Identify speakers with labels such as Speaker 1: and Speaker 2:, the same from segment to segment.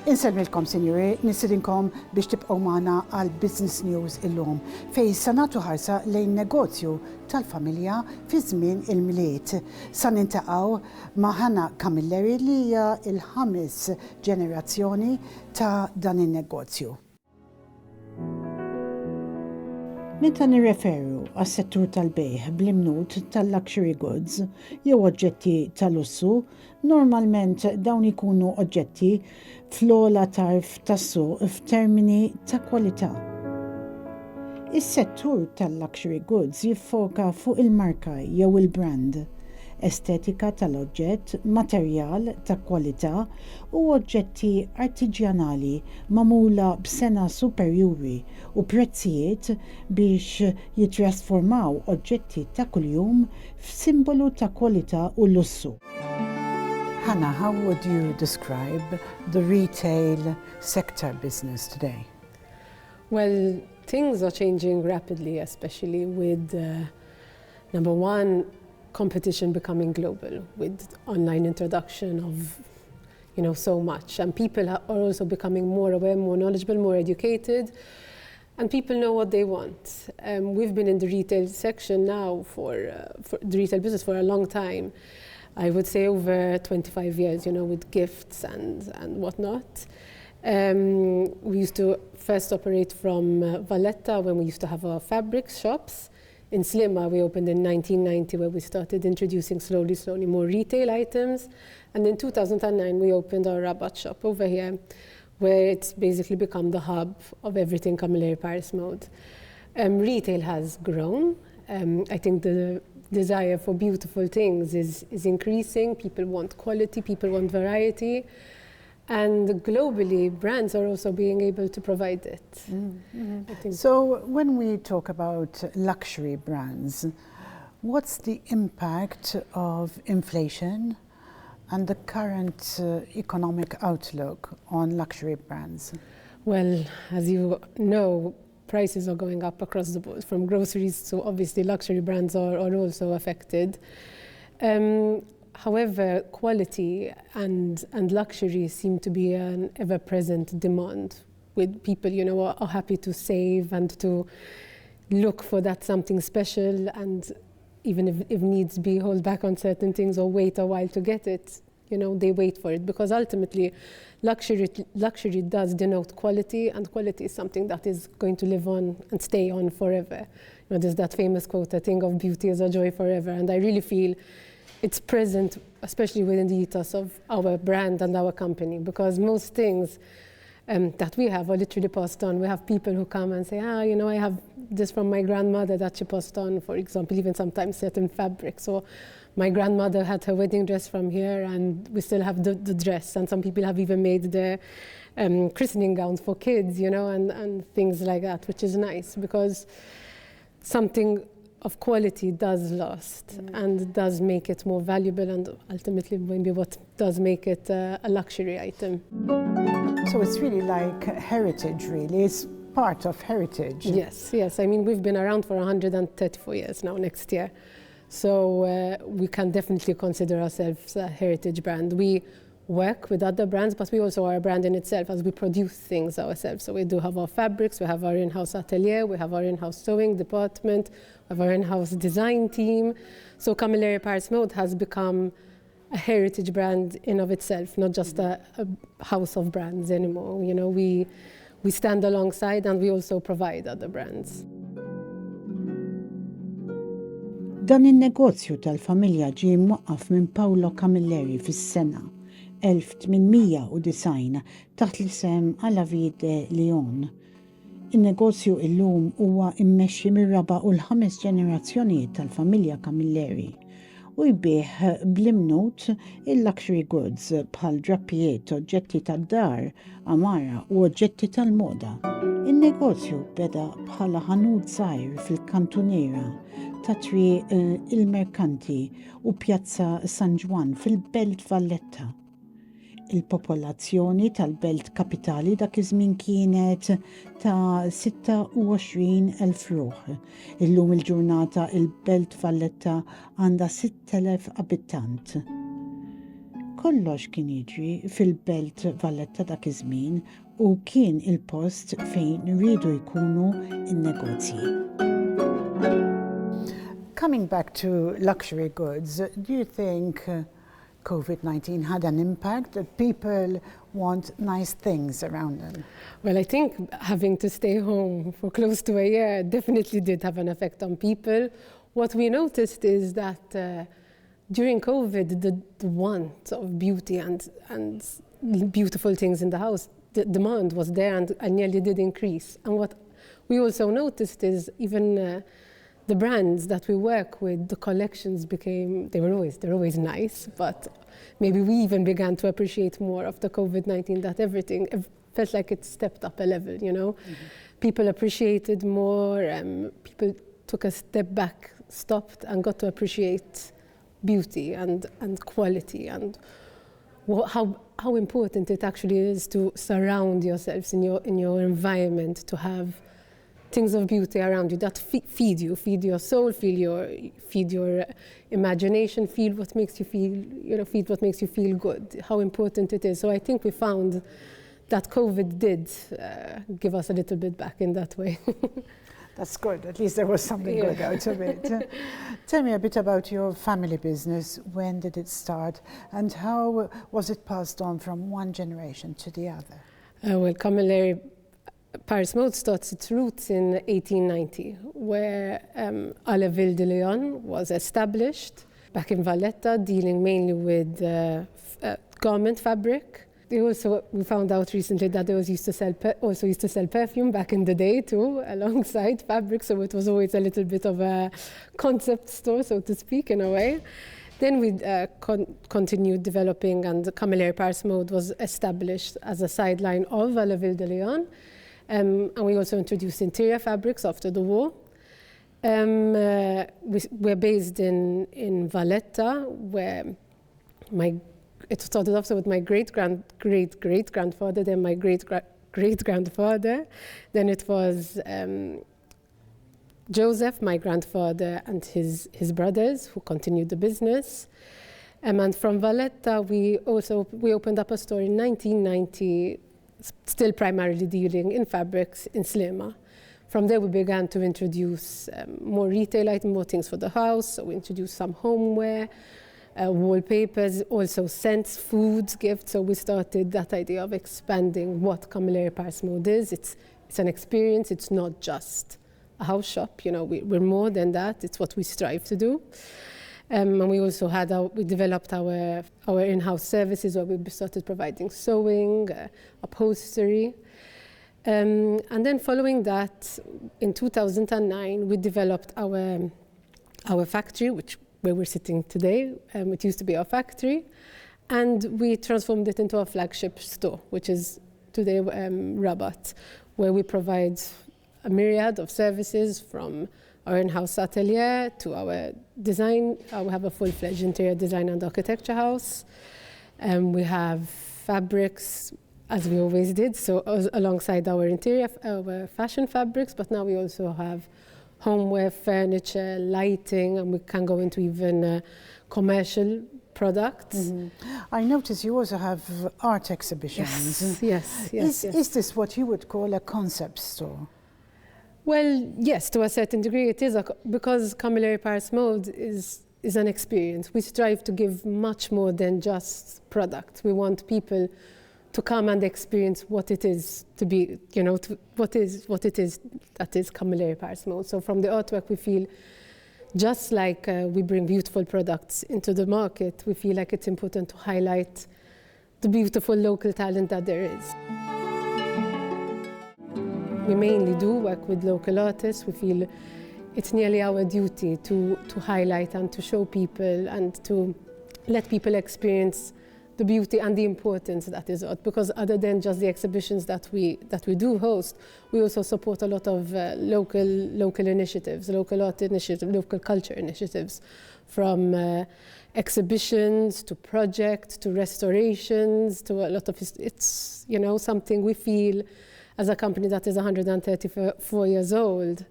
Speaker 1: Insellmilkom, Sinjuri, nistidinkom biex tibqgħu magħna għal Business News illum fejn se nagħtu ħarsa lejn negozju tal-familja fi żmien il-miliet. Sa nintaqgħu ma' Ħanna Camilleri li hija l-5 ġenerazzjoni ta' dan in-negozju. Meta nirreferu għas-settur tal-bejħ bl-imnut tal-luxury goods jew oġġetti tal-lussu, normalment dawn ikunu oġġetti fl-ogħla tarf tas-suq f'termini ta' kwalità. Is-settur tal-luxury goods jiffoka fuq il-marka jew il-brand, estetika tal-oġġett, materjal ta' kwalità u oġġetti artiġjanali magħmula b'sena superjuri u prezzijiet biex jitrasformaw oġġetti ta' kuljum f'simbolu ta' kwalità u lussu. Hannah, how would you describe the retail sector business today?
Speaker 2: Well, things are changing rapidly, especially with, number one, competition becoming global, with online introduction of, so much. And people are also becoming more aware, more knowledgeable, more educated, and people know what they want. We've been in the retail section now for the retail business for a long time. I would say over 25 years, with gifts and whatnot. We used to first operate from Valletta when we used to have our fabrics shops. In Slimma, we opened in 1990 where we started introducing slowly more retail items. And in 2009, we opened our Rabat shop over here, where it's basically become the hub of everything Camilleri Paris Mode. Retail has grown. I think the desire for beautiful things is increasing. People want quality, people want variety. And globally, brands are also being able to provide it. I think.
Speaker 1: So when we talk about luxury brands, what's the impact of inflation and the current economic outlook on luxury brands? Well,
Speaker 2: as you know, prices are going up across the board, from groceries, so obviously luxury brands are also affected. However, quality and luxury seem to be an ever-present demand, with people, are happy to save and to look for that something special, and even if needs be, hold back on certain things or wait a while to get it. They wait for it, because ultimately luxury does denote quality, and quality is something that is going to live on and stay on forever. There's that famous quote, "A thing of beauty is a joy forever," and I really feel it's present, especially within the ethos of our brand and our company, because most things that we have are literally passed on. We have people who come and say, I have this from my grandmother that she passed on, for example, even sometimes certain fabrics. So my grandmother had her wedding dress from here, and we still have the dress. And some people have even made their christening gowns for kids, and things like that, which is nice, because something of quality does last and does make it more valuable, and ultimately maybe what does make it a luxury item.
Speaker 1: So it's really like heritage, really. It's part of heritage.
Speaker 2: Yes. I mean, we've been around for 134 years now next year. So we can definitely consider ourselves a heritage brand. We work with other brands, but we also are a brand in itself, as we produce things ourselves. So we do have our fabrics, we have our in-house atelier, we have our in-house sewing department, we have our in-house design team. So Camilleri Paris Mode has become a heritage brand in of itself, not just a house of brands anymore. We stand alongside, and we also provide other brands.
Speaker 1: Dan in-negozju tal-familja ġie mwaqqaf minn Paolo Camilleri fis-sena 1890 taħt l-isem Alla Vide Leon. In-negozju illum huwa immexxi mir-raba' u l-5 ġenerazzjonijiet tal-familja Camilleri u jbieħ bl-imnut il-luxury goods bħal drappijiet, oġġetti tad-dar, amara u oġġetti tal-moda. In-negozju beda bħala ħanut żgħir fil-kantuniera ta' triq il-Merkanti u Pjazza San Juan fil-Belt Valletta. Il-popolazzjoni tal-Belt Kapitali dak iż-żmien kienet ta' 26,000 ruħ. Illum il-ġurnata il-Belt Valletta għandha 6,000 abitant. kollox kien jiġri fil-belt Valletta dak iż-żmien u kien il-post fejn rridu jkunu in-negozji. Coming back to luxury goods, do you think COVID-19 had an impact that people want nice things around them?
Speaker 2: Well, I think having to stay home for close to a year definitely did have an effect on people. What we noticed is that during COVID, the want of beauty and beautiful things in the house, the demand was there and nearly did increase. And what we also noticed is even the brands that we work with, the collections they're always nice, but maybe we even began to appreciate more after COVID-19 that everything felt like it stepped up a level, you know? Mm-hmm. People appreciated more, people took a step back, stopped and got to appreciate beauty and quality and how important it actually is to surround yourselves in your environment, to have things of beauty around you that feed your soul, feed your imagination, feed what makes you feel good, how important it is. So I think we found that COVID did give us a little bit back in that way.
Speaker 1: That's good. At least there was something good out of it. Tell me a bit about your family business. When did it start and how was it passed on from one generation to the other?
Speaker 2: Well, Camilleri Paris Mode starts its roots in 1890, where La Ville de Lyon was established back in Valletta, dealing mainly with garment fabric. We found out recently that they also used to sell perfume back in the day too, alongside fabric. So it was always a little bit of a concept store, so to speak, in a way. Then we continued developing, and Camilleri Paris Mode was established as a sideline of La Ville de Lyon. And we also introduced interior fabrics after the war. We're based in Valletta, where it started off with my great-great-great-grandfather, then my great-great-grandfather. Then it was Joseph, my grandfather, and his brothers who continued the business. And from Valletta, we opened up a store in 1990, still primarily dealing in fabrics in Slema. From there, we began to introduce more retail items, more things for the house. So we introduced some homeware, wallpapers, also scents, foods, gifts. So we started that idea of expanding what Camilleri Paris Mode is. It's an experience. It's not just a house shop. You know, we're more than that. It's what we strive to do. And we also we developed our in-house services, where we started providing sewing, upholstery. And then following that, in 2009, we developed our factory, where we're sitting today. It used to be our factory. And we transformed it into a flagship store, which is today Rabat, where we provide a myriad of services from our in-house atelier to our design. We have a full-fledged interior design and architecture house. We have fabrics, as we always did, so alongside our fashion fabrics, but now we also have homeware, furniture, lighting, and we can go into even commercial products. Mm-hmm.
Speaker 1: I notice you also have art exhibitions.
Speaker 2: Yes.
Speaker 1: Is this what you would call a concept store?
Speaker 2: Well, yes, to a certain degree it is, because Camilleri Paris Mode is an experience. We strive to give much more than just product. We want people to come and experience what it is to be, what it is that is Camilleri Paris Mode. So from the artwork, we feel just like we bring beautiful products into the market, we feel like it's important to highlight the beautiful local talent that there is. We mainly do work with local artists. We feel it's nearly our duty to highlight and to show people and to let people experience the beauty and the importance that is art. Because other than just the exhibitions that we do host, we also support a lot of local initiatives, local art initiatives, local culture initiatives, from exhibitions to projects to restorations to a lot of it's something we feel. As a company that is 134 years old,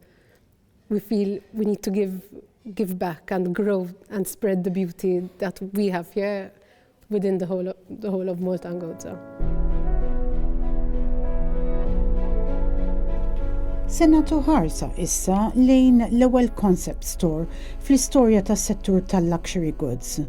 Speaker 2: we feel we need to give back and grow and spread the beauty that we have here within the whole of Malta and Gozo.
Speaker 1: Senatu ħarsa issa lejn l-ewwel concept store fl-istorja tas-settur tal-luxury goods.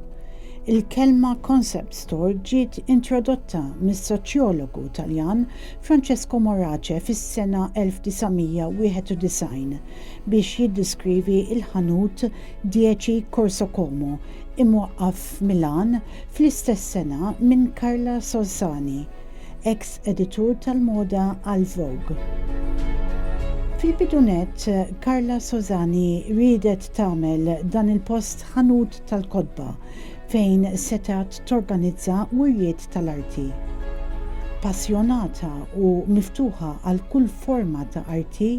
Speaker 1: Il-kelma concept store ġiet introdotta mis-soċjologu Taljan Francesco Morace fis-sena 1991 biex jiddeskrivi il-ħanut 10 Corso Como imwaqqaf Milan fl-istess sena minn Carla Sozzani, ex-editur tal-moda għal Vogue. Fil-bidunet, Carla Sozzani ridet tagħmel dan il-post ħanut tal-kodba fejn setat torganizza wirjiet tal-arti. Passjonata u miftuħa għal kull forma ta' arti,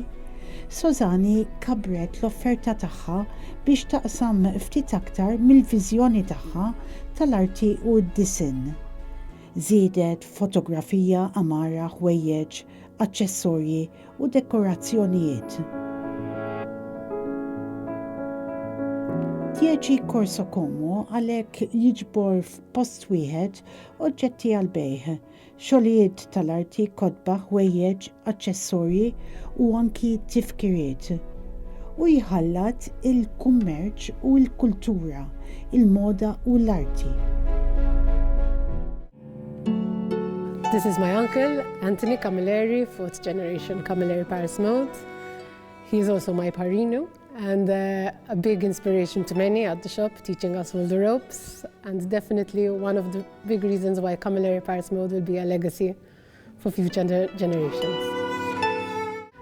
Speaker 1: Sozzani kabret l-offerta tagħha biex taqsam ftit aktar mill-viżjoni tagħha tal-arti u d-disin. Żiedet fotografija, amara, ħwejjeġ, aċċessorji u dekorazzjonijiet. 10 Corso Como għalhekk jiġbor f'post wieħed oġġetti għal bejħ, xogħlijiet tal-arti, kodba, ħwejjeġ, aċċessorji u anki tifkiriet. U jħallat il-kummerċ u l-kultura, il-moda u l-arti.
Speaker 2: This is my uncle, Anthony Camilleri, 4th generation Camilleri Paris Mode. He's also my parino and a big inspiration to many at the shop, teaching us all the ropes, and definitely one of the big reasons why Camilleri Paris Mode will be a legacy for future generations.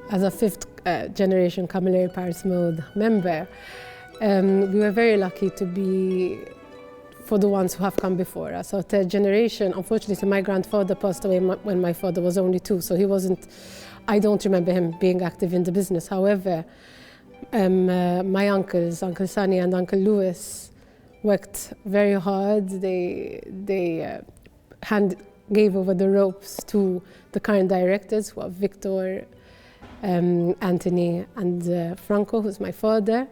Speaker 2: As a 5th generation Camilleri Paris Mode member, we were very lucky to be for the ones who have come before us. So 3rd generation, unfortunately, my grandfather passed away when my father was only 2, so I don't remember him being active in the business. However, my uncles, Uncle Sunny and Uncle Louis, worked very hard. They gave over the ropes to the current directors, who are Victor, Anthony and Franco, who's my father.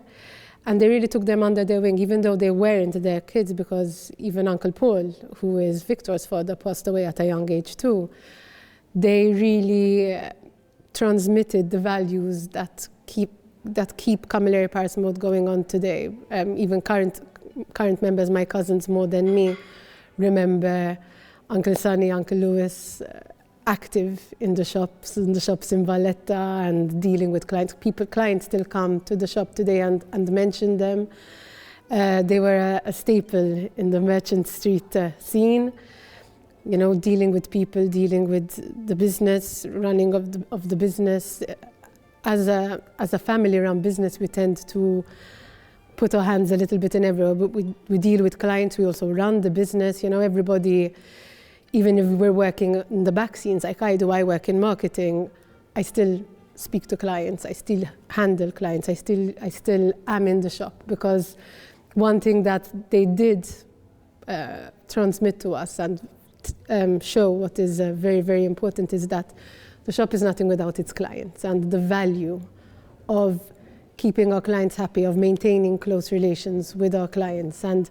Speaker 2: And they really took them under their wing, even though they weren't their kids, because even Uncle Paul, who is Victor's father, passed away at a young age too. They really transmitted the values that keep Camilleri Paris Mode going on today. Even current members, my cousins more than me, remember Uncle Sunny, Uncle Louis, active in the shops in Valletta and dealing with clients. Clients still come to the shop today and mention them. They were a staple in the Merchant Street scene, you know, dealing with people, dealing with the business, running of the business. As a family-run business, we tend to put our hands a little bit in everywhere. But we deal with clients, we also run the business. You know, everybody, even if we're working in the back scenes, like I work in marketing, I still speak to clients, I still handle clients, I still am in the shop, because one thing that they did transmit to us and show what is very, very important is that the shop is nothing without its clients, and the value of keeping our clients happy, of maintaining close relations with our clients, and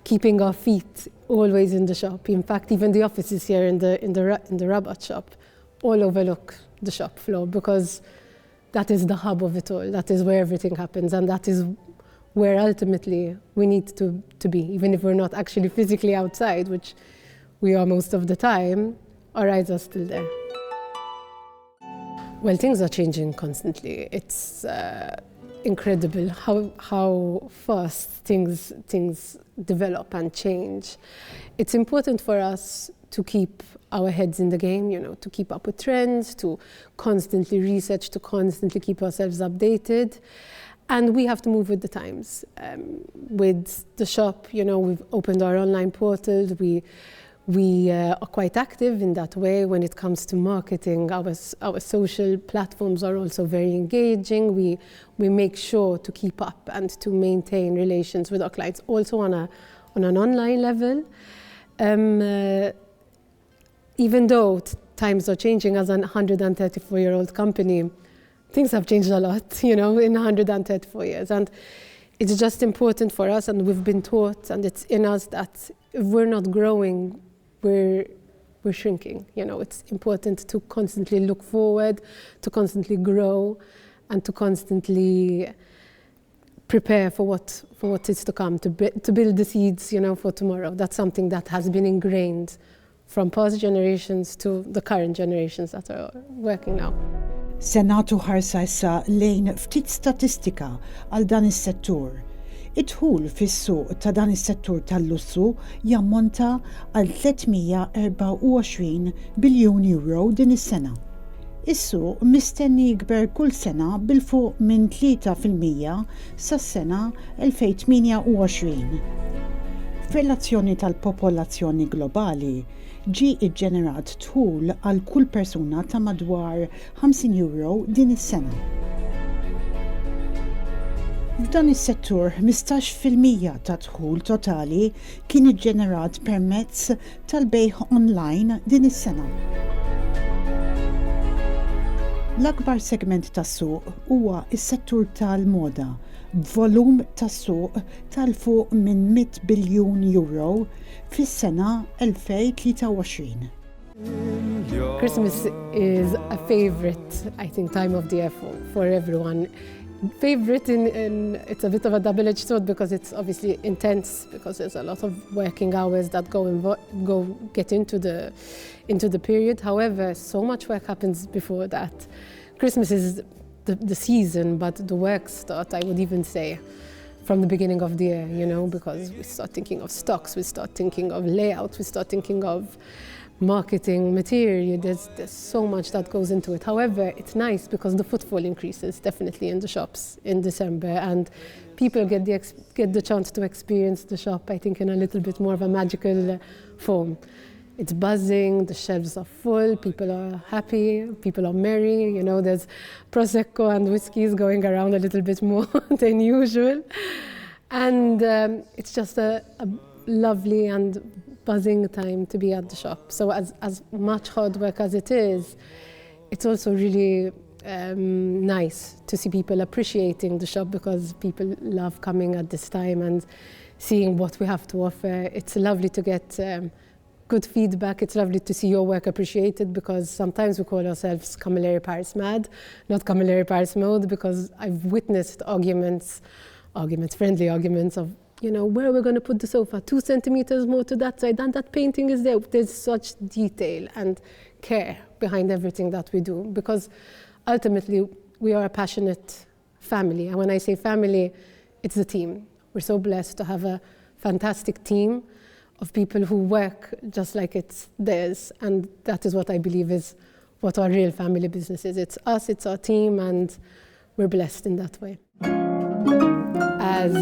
Speaker 2: keeping our feet always in the shop. In fact, even the offices here in the Rabat shop all overlook the shop floor, because that is the hub of it all. That is where everything happens, and that is where ultimately we need to be. Even if we're not actually physically outside, which we are most of the time, our eyes are still there. Well, things are changing constantly. It's incredible how fast things develop and change. It's important for us to keep our heads in the game, you know, to keep up with trends, to constantly research, to constantly keep ourselves updated. And we have to move with the times. With the shop, you know, we've opened our online portal. We are quite active in that way when it comes to marketing. Our social platforms are also very engaging. We make sure to keep up and to maintain relations with our clients, also on an online level. Even though times are changing, as a 134-year-old company, things have changed a lot, you know, in 134 years. And it's just important for us, and we've been taught, and it's in us, that if we're not growing, we're shrinking. You know, it's important to constantly look forward, to constantly grow, and to constantly prepare for what is to come, to build the seeds, you know, for tomorrow. That's something that has been ingrained from past generations to the current generations that are working now.
Speaker 1: Senatu ħarsa issa lejn ftit statistika għal dan is-settur. Id-dħul fis-suq ta' dan is-settur tal-lussu jammonta għal 324 biljun euro din is-sena. Is-suq mistenni jikber kull sena bil-fuq minn 3% sas-sena 2028. F'relazzjoni tal-popolazzjoni globali, ġie iġġenerat dħul għal kull persuna ta' madwar 50 euro din is-sena. F'dan is-settur 15% ta' dħul totali kien iġġenerat permezz tal-bejħ online din is-sena. L-akbar segment tas-suq huwa s-settur tal-moda, b'volum tas-suq tal-fuq minn 100 biljun euro fis-sena 2023.
Speaker 2: Christmas is a favorite, I think, time of the year for everyone. Favorite it's a bit of a double-edged sword because it's obviously intense, because there's a lot of working hours that get into the period. However, so much work happens before that. Christmas is the season, but the work starts, I would even say, from the beginning of the year, you know, because we start thinking of stocks, we start thinking of layouts, we start thinking of marketing material. There's so much that goes into it. However, it's nice because the footfall increases definitely in the shops in December, and people get the chance to experience the shop, I think, in a little bit more of a magical form. It's buzzing, the shelves are full, people are happy, people are merry, you know, there's Prosecco and whiskies going around a little bit more than usual. And it's just a lovely and buzzing time to be at the shop. So as much hard work as it is, it's also really nice to see people appreciating the shop, because people love coming at this time and seeing what we have to offer. It's lovely to get good feedback. It's lovely to see your work appreciated, because sometimes we call ourselves Camilleri Paris mad, not Camilleri Paris mode, because I've witnessed friendly arguments of, you know, where we're going to put the sofa, 2 centimeters more to that side, and that painting is there. There's such detail and care behind everything that we do, because ultimately we are a passionate family. And when I say family, it's the team. We're so blessed to have a fantastic team of people who work just like it's theirs, and that is what I believe is what our real family business is. It's us, it's our team, and we're blessed in that way. As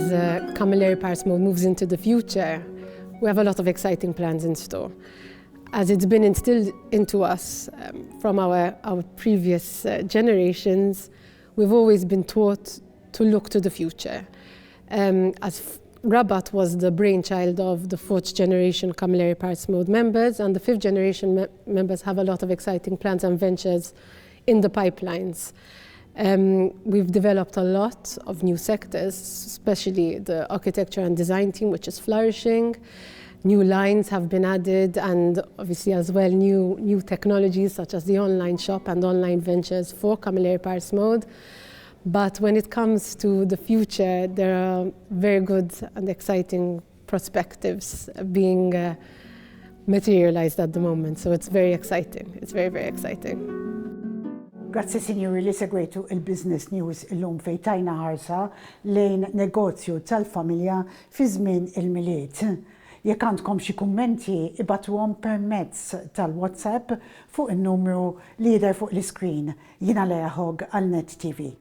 Speaker 2: Camilleri Paris Mode moves into the future, we have a lot of exciting plans in store. As it's been instilled into us from our previous generations, we've always been taught to look to the future. As Rabat was the brainchild of the 4th generation Camilleri Paris Mode members, and the 5th generation members have a lot of exciting plans and ventures in the pipelines. We've developed a lot of new sectors, especially the architecture and design team, which is flourishing. New lines have been added, and obviously as well new technologies such as the online shop and online ventures for Camilleri Paris Mode. But when it comes to the future, there are very good and exciting perspectives being materialized at the moment. So it's very exciting. It's very, very exciting.
Speaker 1: Grazzi Sinjuri li segwetu il-Business News illum fejn tajna ħarsa lejn negozju tal-familja fi żmien il-miliet. Jekk għandkom xi kummenti ibatuhom permezz tal-WhatsApp fuq in-numru li jidher fuq l-iskrin. Jiena Lea Hogg għal Net TV.